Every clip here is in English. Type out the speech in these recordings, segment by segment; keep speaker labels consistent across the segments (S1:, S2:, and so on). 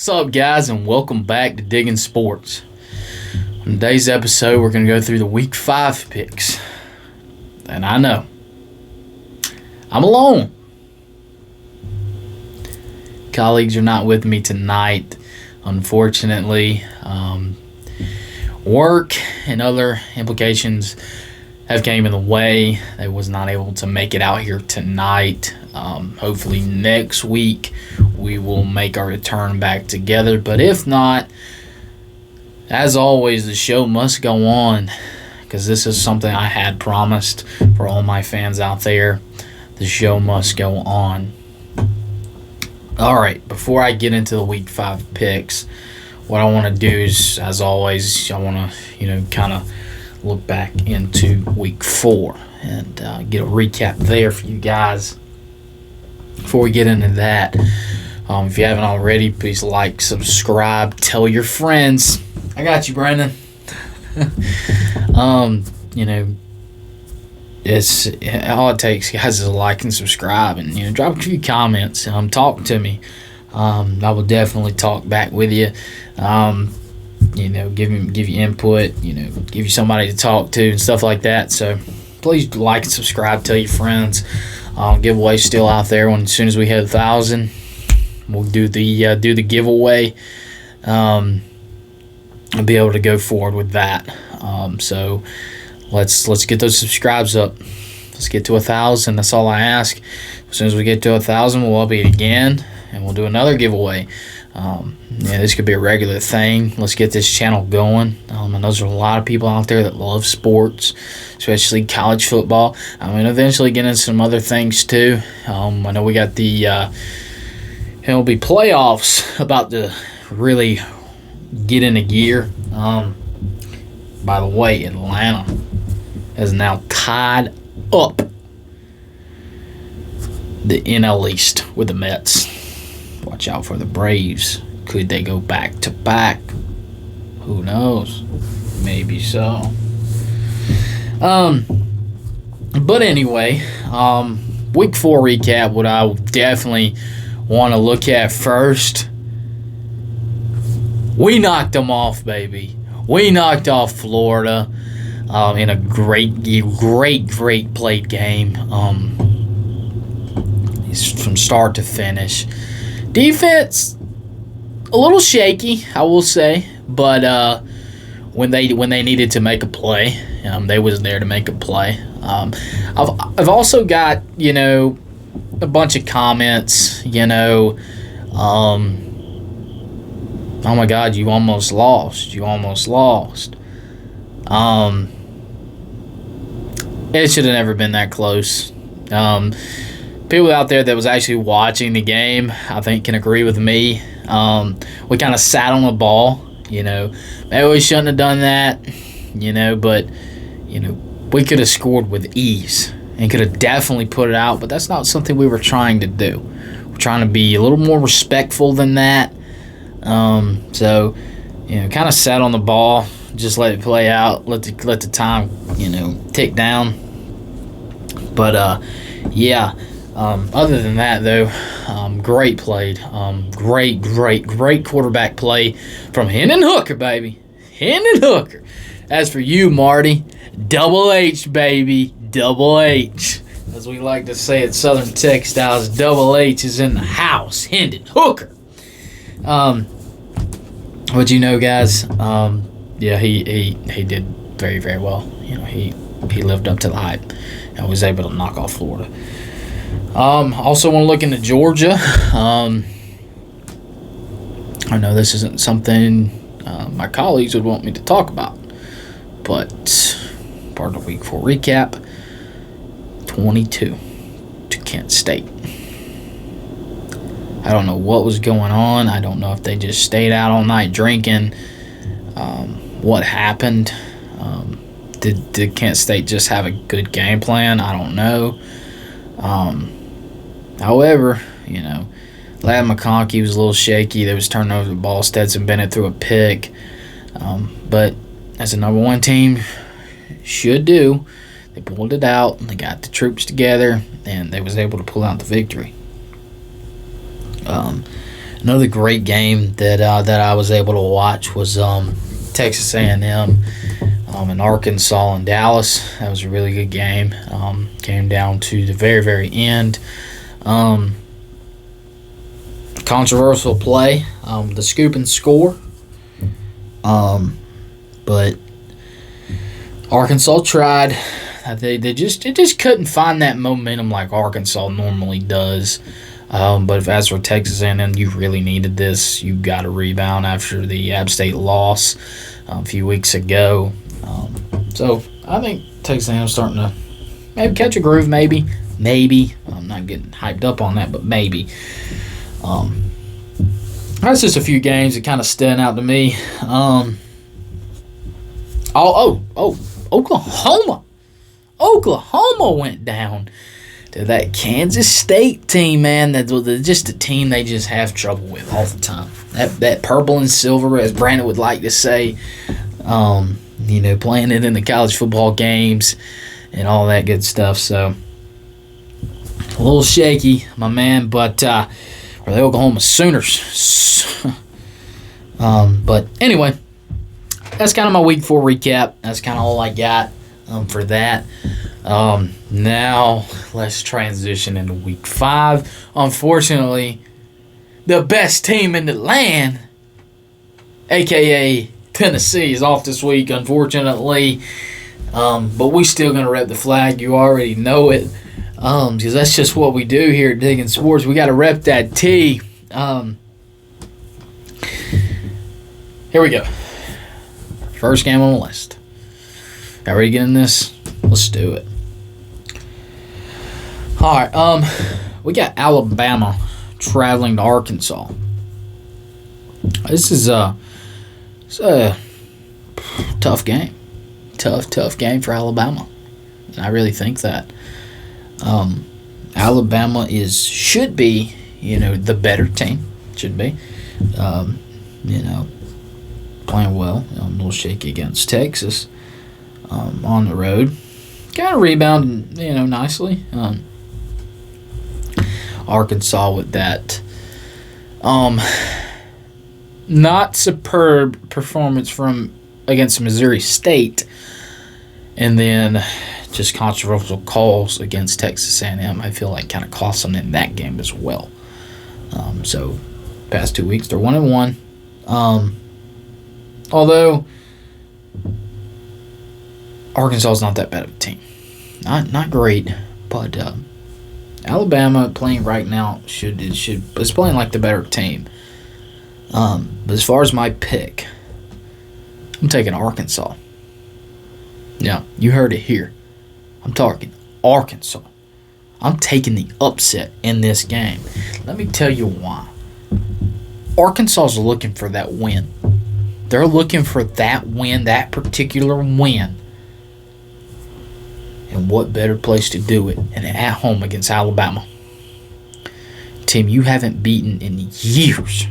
S1: What's up, guys, and welcome back to Digging Sports. On today's episode, we're going to go through the Week 5 picks. And I know, I'm alone. Colleagues are not with me tonight, unfortunately. Work and other implications have came in the way. They was not able to make it out here tonight. Hopefully next week we will make our return back together. But if not, as always, the show must go on because this is something I had promised for all my fans out there. The show must go on. All right, before I get into the Week 5 picks, what I want to do is, as always, I want to, kind of look back into Week 4 and get a recap there for you guys. Before we get into that, if you haven't already, please like, subscribe, tell your friends. I got you, Brandon. It's all it takes, guys, is a like and subscribe, and drop a few comments. Talk to me. I will definitely talk back with you. Give you input. Give you somebody to talk to and stuff like that. So please like and subscribe. Tell your friends. Giveaway still out there. As soon as we hit 1,000, we'll do the giveaway. I'll be able to go forward with that. So let's get those subscribes up. Let's get to 1,000. That's all I ask. As soon as we get to 1,000, we'll update again, and we'll do another giveaway. This could be a regular thing. Let's get this channel going. I know there's a lot of people out there that love sports, especially college football. Eventually get into some other things too. I know we got the it'll be playoffs about to really get into gear. By the way, Atlanta is now tied up the NL East with the Mets. Watch out for the Braves. Could they go back to back? Who knows? Maybe so. But anyway, Week 4 recap. What I definitely want to look at first. We knocked them off, baby. We knocked off Florida in a great played game. From start to finish. Defense, a little shaky, I will say, but when they needed to make a play, they was there to make a play. I've also got a bunch of comments. Oh my God, you almost lost. You almost lost. It should have never been that close. People out there that was actually watching the game, I think, can agree with me. We kind of sat on the ball, Maybe we shouldn't have done that, but, we could have scored with ease and could have definitely put it out, but that's not something we were trying to do. We're trying to be a little more respectful than that. Kind of sat on the ball, just let it play out, let the time, tick down. But, other than that, though, great played. Great quarterback play from Hendon Hooker, baby. Hendon Hooker. As for you, Marty, Double H, baby. Double H. As we like to say at Southern Textiles, Double H is in the house. Hendon Hooker. But guys, he did very, very well. He lived up to the hype and was able to knock off Florida. Also want to look into Georgia. I know this isn't something my colleagues would want me to talk about, but part of the Week 4 recap, 22 to Kent State. I don't know what was going on. I don't know if they just stayed out all night drinking. What happened? Did Kent State just have a good game plan? I don't know. However, Ladd McConkey was a little shaky. They was turning over the ball. Stetson Bennett threw a pick. But as a number one team should do, they pulled it out. They got the troops together, and they was able to pull out the victory. Another great game that I was able to watch was Texas A&M in Arkansas and Dallas. That was a really good game. Came down to the very, very end. Controversial play, the scoop and score. But Arkansas tried. They just couldn't find that momentum like Arkansas normally does. But as for Texas A&M, you really needed this. You got a rebound after the App State loss a few weeks ago. So I think Texas A&M starting to maybe catch a groove. Maybe. I'm not getting hyped up on that, but maybe. That's just a few games that kind of stand out to me. Oklahoma. Oklahoma went down to that Kansas State team, man. That's just a team they just have trouble with all the time. That purple and silver, as Brandon would like to say, playing it in the college football games and all that good stuff. So a little shaky, my man, but for the Oklahoma Sooners. But anyway, that's kind of my Week 4 recap. That's kind of all I got for that. Now let's transition into Week 5. Unfortunately, the best team in the land, a.k.a. Tennessee, is off this week, unfortunately. But we still going to rep the flag. You already know it. Because that's just what we do here at Digging Sports. We got to rep that T. Here we go. First game on the list. Y'all ready to get in this? Let's do it. All right. We got Alabama traveling to Arkansas. This is a tough game. Tough game for Alabama. I really think that. Alabama should be, the better team. Should be. Playing well. A little shaky against Texas on the road. Kind of rebounding, nicely. Arkansas with that not superb performance against Missouri State, and then just controversial calls against Texas A&M. I feel like kind of cost them in that game as well. So past 2 weeks they're 1-1. Although Arkansas is not that bad of a team, not great, but Alabama playing right now is playing like the better team. But as far as my pick, I'm taking Arkansas. Yeah, you heard it here. I'm talking Arkansas. I'm taking the upset in this game. Let me tell you why. Arkansas is looking for that win. They're looking for that win, that particular win. And what better place to do it than at home against Alabama? Team you haven't beaten in years.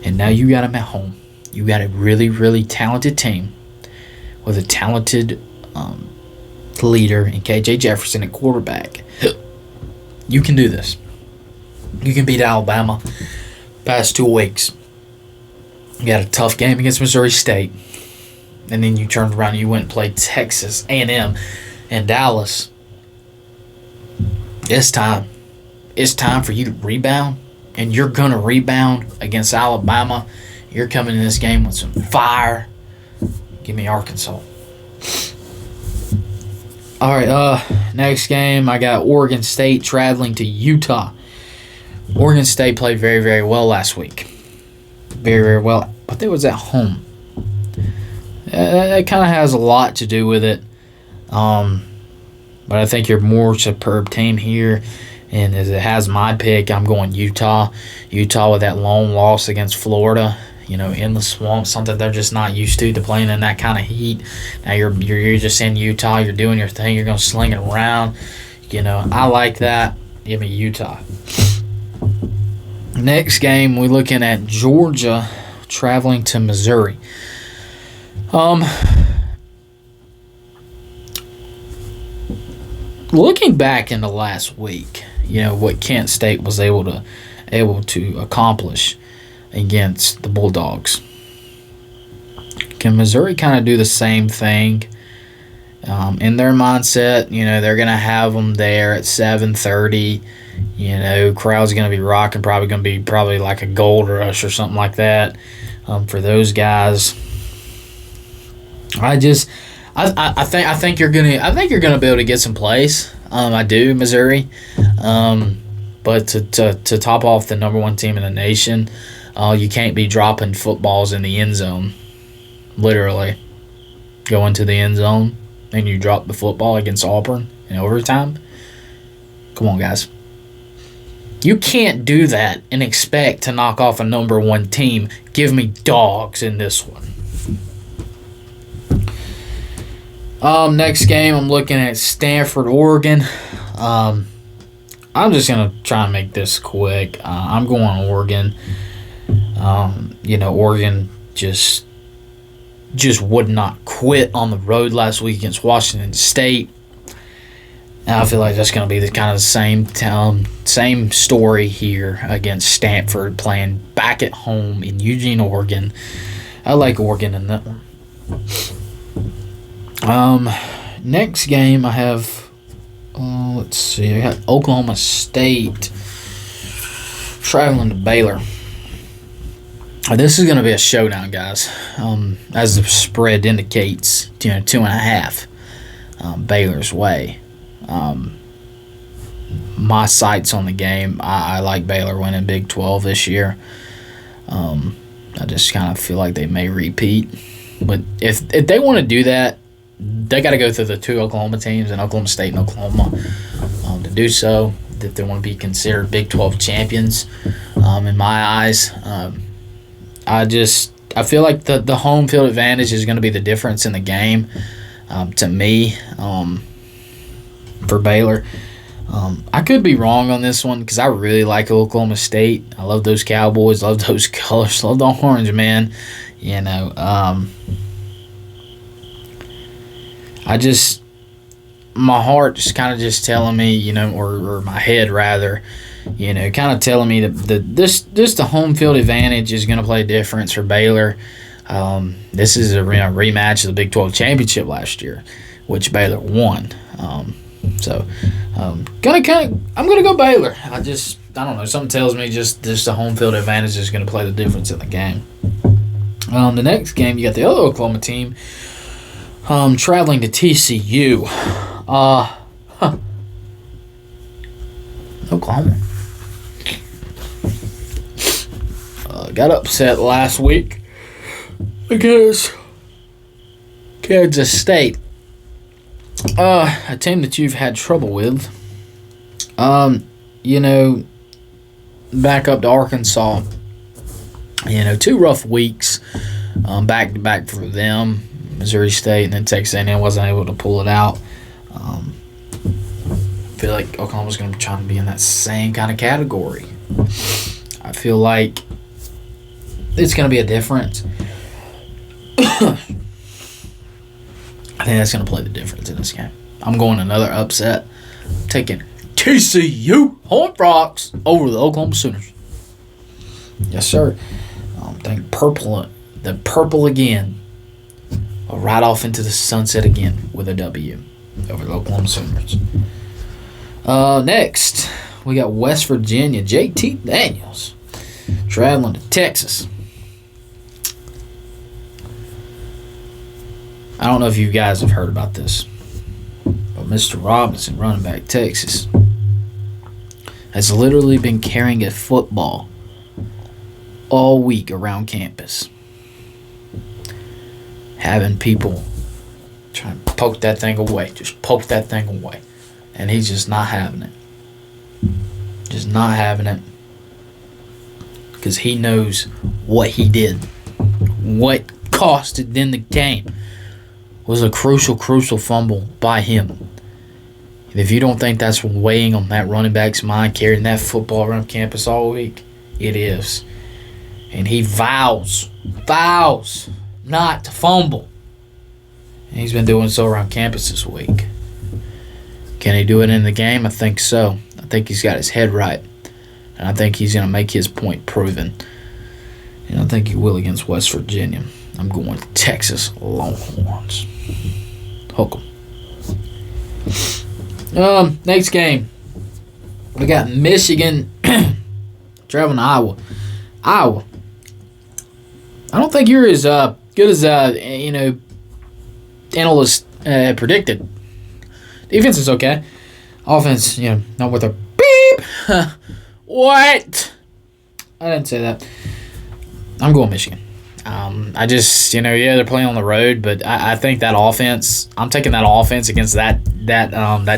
S1: And now you got them at home. You got a really, really talented team with a talented leader in KJ Jefferson at quarterback. You can do this. You can beat Alabama past 2 weeks. You got a tough game against Missouri State. And then you turned around and you went and played Texas A&M and Dallas. It's time. It's time for you to rebound. And you're going to rebound against Alabama. You're coming in this game with some fire. Give me Arkansas. All right, next game, I got Oregon State traveling to Utah. Oregon State played very, very well last week. Very, very well. But they was at home. That kind of has a lot to do with it. But I think you're a more superb team here. And as it has my pick, I'm going Utah. Utah with that lone loss against Florida, in the swamp, something they're just not used to playing in that kind of heat. Now you're just in Utah, you're doing your thing, you're going to sling it around. I like that. Give me Utah. Next game, we're looking at Georgia traveling to Missouri. Looking back into last week, what Kent State was able able to accomplish against the Bulldogs. Can Missouri kind of do the same thing? In their mindset, they're going to have them there at 7:30. Crowd's going to be rocking, probably like a gold rush or something like that for those guys. I think you're gonna be able to get some plays. I do, Missouri. But to top off the number one team in the nation, you can't be dropping footballs in the end zone. Literally, go into the end zone and you drop the football against Auburn in overtime. Come on, guys. You can't do that and expect to knock off a number one team. Give me dogs in this one. Next game, I'm looking at Stanford, Oregon. I'm just going to try and make this quick. I'm going Oregon. Oregon just would not quit on the road last week against Washington State. And I feel like that's going to be the kind of the same story here against Stanford, playing back at home in Eugene, Oregon. I like Oregon in that one. Next game I have, let's see, I got Oklahoma State traveling to Baylor. This is going to be a showdown, guys. As the spread indicates, 2.5 Baylor's way. My sights on the game, I like Baylor winning Big 12 this year. I just kind of feel like they may repeat. But if they want to do that, they got to go through the two Oklahoma teams, and Oklahoma State and Oklahoma, to do so. If they want to be considered Big 12 champions, in my eyes. I feel like the home field advantage is going to be the difference in the game, to me, for Baylor. I could be wrong on this one because I really like Oklahoma State. I love those Cowboys, love those colors, love the orange, man. My heart just kind of just telling me, or my head rather, kind of telling me that the home field advantage is going to play a difference for Baylor. This is a rematch of the Big 12 championship last year, which Baylor won. I'm gonna go Baylor. I don't know. Something tells me just the home field advantage is going to play the difference in the game. The next game, you got the other Oklahoma team traveling to TCU. Oklahoma got upset last week against Kansas State. A team that you've had trouble with. Back up to Arkansas. 2 rough weeks back to back for them. Missouri State and then Texas A&M wasn't able to pull it out. I feel like Oklahoma's going to be trying to be in that same kind of category. I feel like it's going to be a difference. I think that's going to play the difference in this game. I'm going another upset. I'm taking TCU Horned Frogs over the Oklahoma Sooners. Yes, sir. I think the purple again. Will ride off into the sunset again with a W over the Oklahoma Sooners. Next, we got West Virginia. JT Daniels traveling to Texas. I don't know if you guys have heard about this, but Mr. Robinson, running back Texas, has literally been carrying a football all week around campus, having people trying to poke that thing away. Just poke that thing away. And he's just not having it. Just not having it. Because he knows what he did. What costed in the game was a crucial fumble by him. And if you don't think that's weighing on that running back's mind, carrying that football around campus all week, it is. And he vows not to fumble. And he's been doing so around campus this week. Can he do it in the game? I think so. I think he's got his head right. And I think he's going to make his point proven. And I think he will against West Virginia. I'm going Texas Longhorns. Hook 'em. Next game. We got Michigan traveling to Iowa. Iowa. I don't think you're as good as analysts predicted. Defense is okay. Offense, not with a beep. What? I didn't say that. I'm going Michigan. I just, they're playing on the road, but I think that offense, I'm taking that offense against that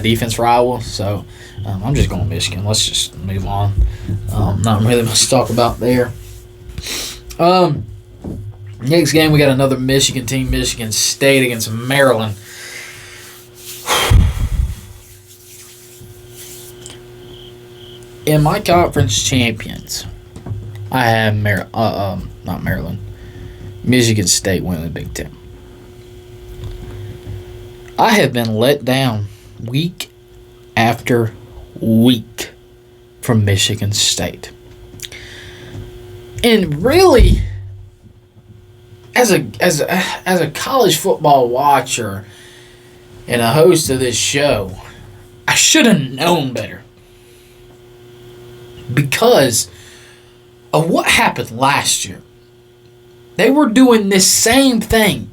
S1: defense for Iowa. So I'm just going Michigan. Let's just move on. Not really much to talk about there. Next game, we got another Michigan team, Michigan State against Maryland. In my conference champions, I have not Maryland, Michigan State winning the Big Ten. I have been let down week after week from Michigan State. And really, as a college football watcher and a host of this show, I should have known better. Because of what happened last year. They were doing this same thing,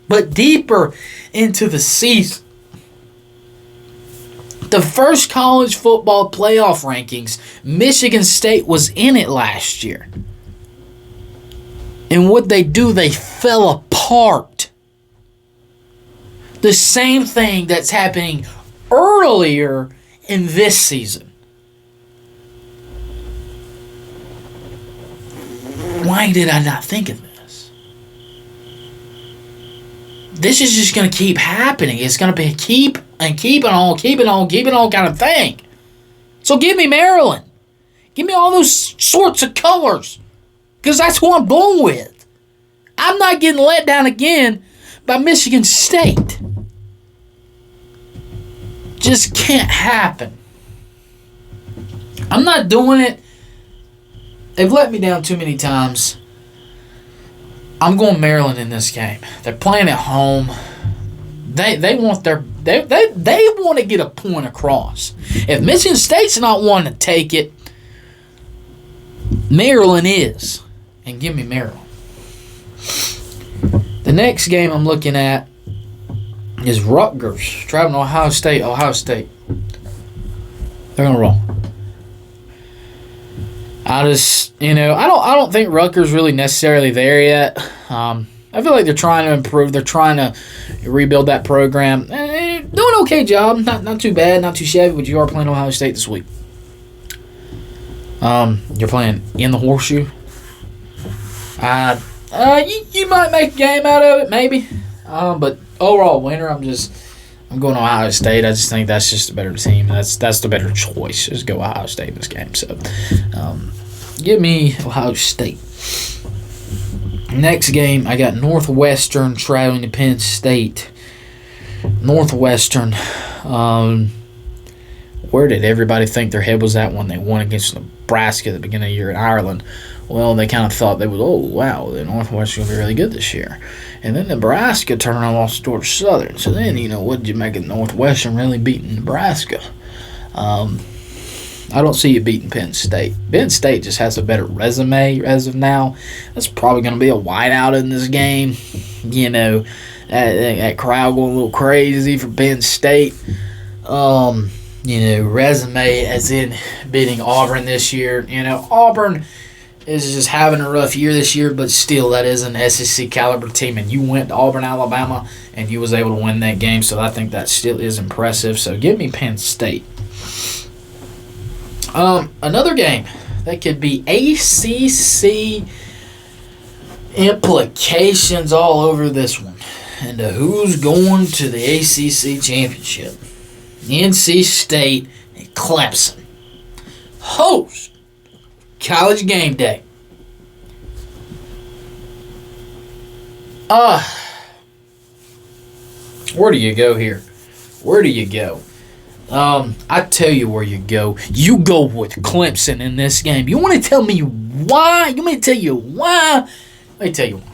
S1: but deeper into the season. The first college football playoff rankings, Michigan State was in it last year. And what they do, they fell apart. The same thing that's happening earlier in this season. Why did I not think of this? This is just going to keep happening. It's going to be keep on kind of thing. So give me Maryland. Give me all those sorts of colors. Because that's who I'm going with. I'm not getting let down again by Michigan State. Just can't happen. I'm not doing it. They've let me down too many times. I'm going Maryland in this game. They're playing at home. They want to get a point across. If Michigan State's not wanting to take it, Maryland is. And give me Maryland. The next game I'm looking at is Rutgers traveling to Ohio State. Ohio State. They're gonna roll. I don't think Rutgers really necessarily there yet. I feel like they're trying to improve. They're trying to rebuild that program. Doing an okay job. Not too bad, not too shabby, but you are playing Ohio State this week. You're playing in the Horseshoe. You might make a game out of it, maybe. But overall winner, I'm going to Ohio State. I just think that's just a better team. That's the better choice. Just go Ohio State in this game. So, give me Ohio State. Next game, I got Northwestern traveling to Penn State. Northwestern. Where did everybody think their head was at when they won against Nebraska at the beginning of the year in Ireland? Well, they kind of thought they would, the Northwestern will be really good this year. And then Nebraska turned around and lost to Georgia Southern. So then, what did you make of Northwestern really beating Nebraska? I don't see you beating Penn State. Penn State just has a better resume as of now. That's probably going to be a whiteout in this game. That crowd going a little crazy for Penn State. Resume as in beating Auburn this year. Auburn is just having a rough year this year, but still, that is an SEC caliber team, and you went to Auburn, Alabama, and you was able to win that game, so I think that still is impressive. So give me Penn State. Another game that could be ACC implications all over this one. And who's going to the ACC championship? NC State and Clemson host College Game Day. Where do you go here? Where do you go? I tell you where you go. You go with Clemson in this game. You want to tell me why? You want me to tell you why? Let me tell you why.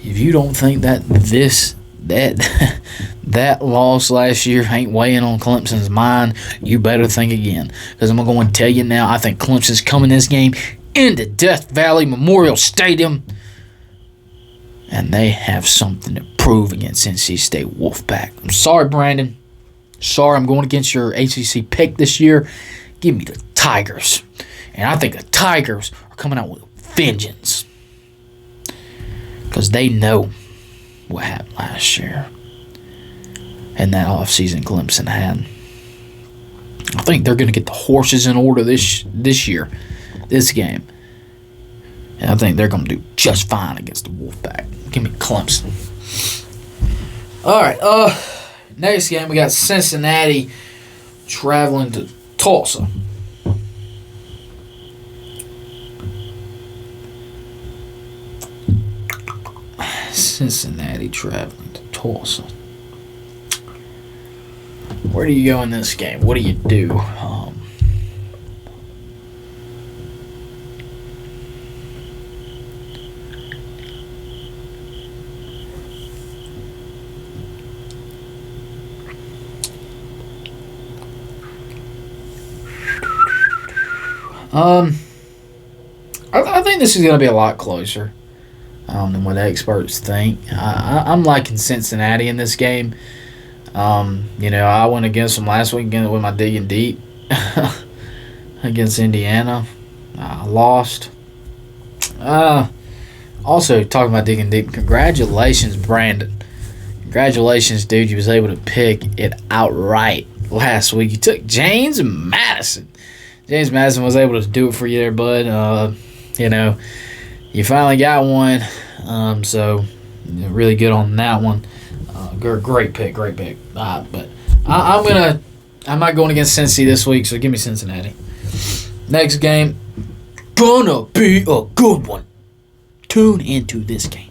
S1: If you don't think that that loss last year ain't weighing on Clemson's mind, you better think again. Because I'm going to tell you now, I think Clemson's coming this game into Death Valley Memorial Stadium, and they have something to prove against NC State Wolfpack. I'm sorry, Brandon. Sorry, I'm going against your ACC pick this year. Give me the Tigers. And I think the Tigers are coming out with vengeance. Because they know what happened last year. And that offseason Clemson had. I think they're going to get the horses in order this year, this game. And I think they're going to do just fine against the Wolfpack. Give me Clemson. All right, next game we got Cincinnati traveling to Tulsa. Cincinnati traveling to Tulsa. Where do you go in this game? What do you do? I think this is going to be a lot closer than what experts think. I'm liking Cincinnati in this game. I went against them last week with my digging deep against Indiana. I lost. Also, talking about digging deep, congratulations, Brandon. Congratulations, dude. You was able to pick it outright last week. You took James Madison. James Madison was able to do it for you there, bud. You finally got one. So really good on that one. Great pick. But I'm not going against Cincy this week, so give me Cincinnati. Next game, gonna be a good one. Tune into this game.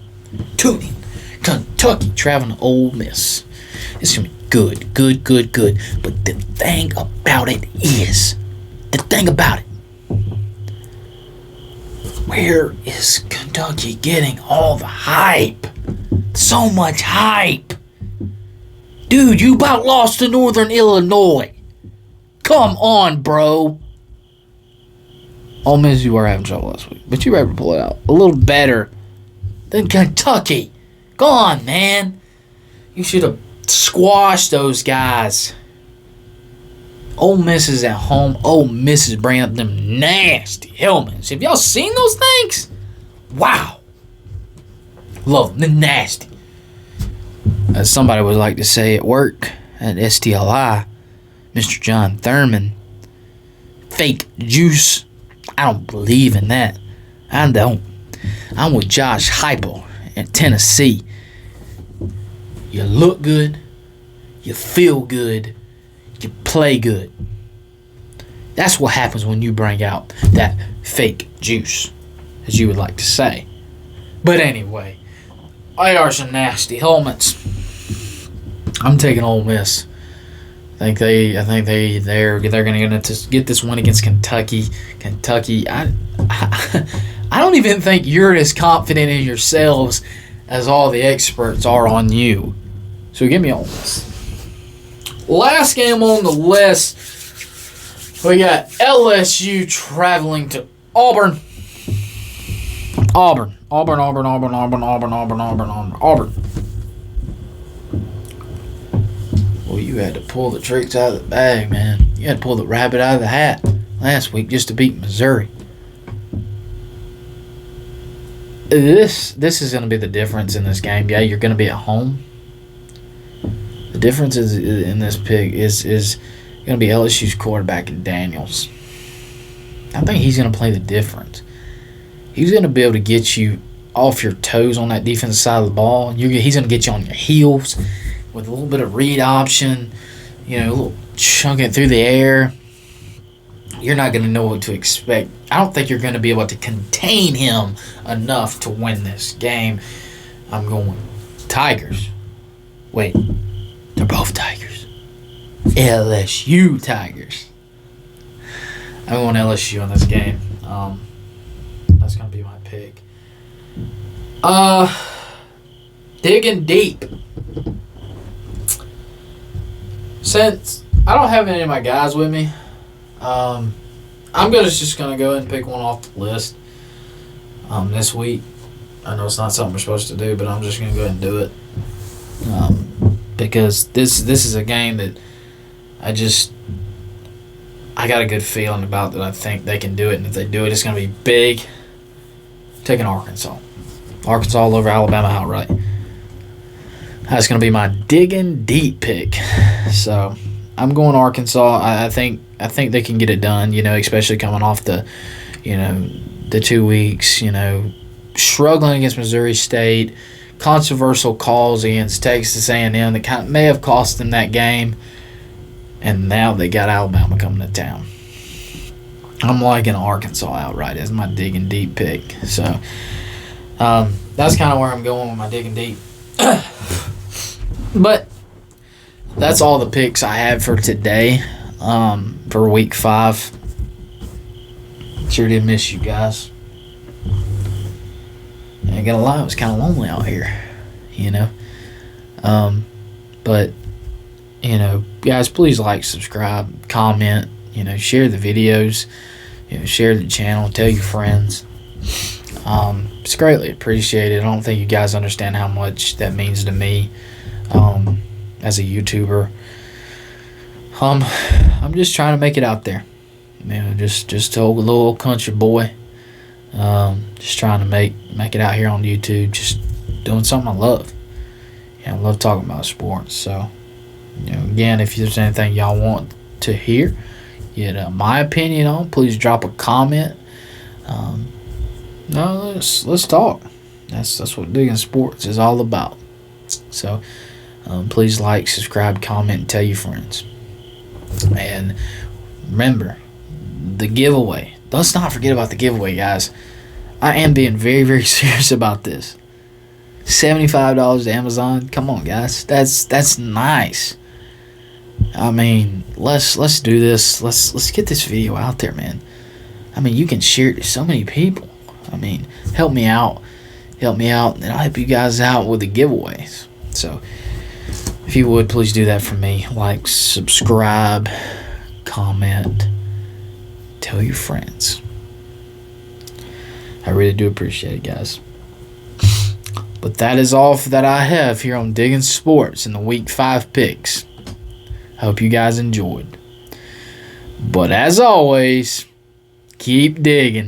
S1: Tune in. Kentucky traveling to Ole Miss. It's gonna be good. But the thing about it, where is Kentucky getting all the hype? So much hype. Dude, you about lost to Northern Illinois. Come on, bro. Ole Miss, you were having trouble last week, but you were able to pull it out a little better than Kentucky. Go on, man. You should have squashed those guys. Ole Miss is at home. Ole Miss is bringing up them nasty helmets. Have y'all seen those things? Wow. Love them. They're nasty. As somebody would like to say at work at STLI, Mr. John Thurman, fake juice. I don't believe in that. I don't. I'm with Josh Heupel in Tennessee. You look good. You feel good. You play good. That's what happens when you bring out that fake juice, as you would like to say. But anyway, they are some nasty helmets. I'm taking Ole Miss. I think they're going to get this win against Kentucky. I don't even think you're as confident in yourselves as all the experts are on you. So give me Ole Miss. Last game on the list, we got LSU traveling to Auburn. Auburn. Well, you had to pull the tricks out of the bag, man. You had to pull the rabbit out of the hat last week just to beat Missouri. This is going to be the difference in this game. Yeah, you're going to be at home. The difference is in this pick is going to be LSU's quarterback and Daniels. I think he's going to play the difference. He's going to be able to get you off your toes on that defensive side of the ball. He's going to get you on your heels with a little bit of read option, a little chunking through the air. You're not going to know what to expect. I don't think you're going to be able to contain him enough to win this game. I'm going Tigers. Wait, they're both Tigers. LSU Tigers. I'm going LSU on this game. That's gonna be my pick. Digging deep. Since I don't have any of my guys with me, I'm just gonna go ahead and pick one off the list. This week. I know it's not something we're supposed to do, but I'm just gonna go ahead and do it. Because this is a game that I got a good feeling about, that I think they can do it, and if they do it, it's gonna be big. Taking Arkansas. Arkansas all over Alabama outright. That's going to be my digging deep pick. So I'm going Arkansas. I think they can get it done, especially coming off the 2 weeks, struggling against Missouri State, controversial calls against Texas A&M that may have cost them that game, and now they got Alabama coming to town. I'm liking Arkansas outright as my digging deep pick. So that's kind of where I'm going with my digging deep. But that's all the picks I have for today, for week 5. Sure did miss you guys. I ain't gonna lie, it was kind of lonely out here, But, guys, please like, subscribe, comment, share the videos, share the channel, tell your friends. It's greatly appreciated. I don't think you guys understand how much that means to me, as a YouTuber. I'm just trying to make it out there, just a little country boy, just trying to make it out here on YouTube, just doing something I love. I love talking about sports. So, again, if there's anything y'all want to hear, get my opinion on, please drop a comment. No, let's talk. That's what digging sports is all about. So, please like, subscribe, comment, and tell your friends. And remember, the giveaway. Let's not forget about the giveaway, guys. I am being very, very serious about this. $75 to Amazon. Come on, guys. That's nice. I mean, let's do this. Let's get this video out there, man. I mean, you can share it to so many people. I mean, help me out, and I'll help you guys out with the giveaways. So, if you would, please do that for me. Like, subscribe, comment, tell your friends. I really do appreciate it, guys. But that is all that I have here on Digging Sports in the Week 5 picks. I hope you guys enjoyed. But as always, keep digging.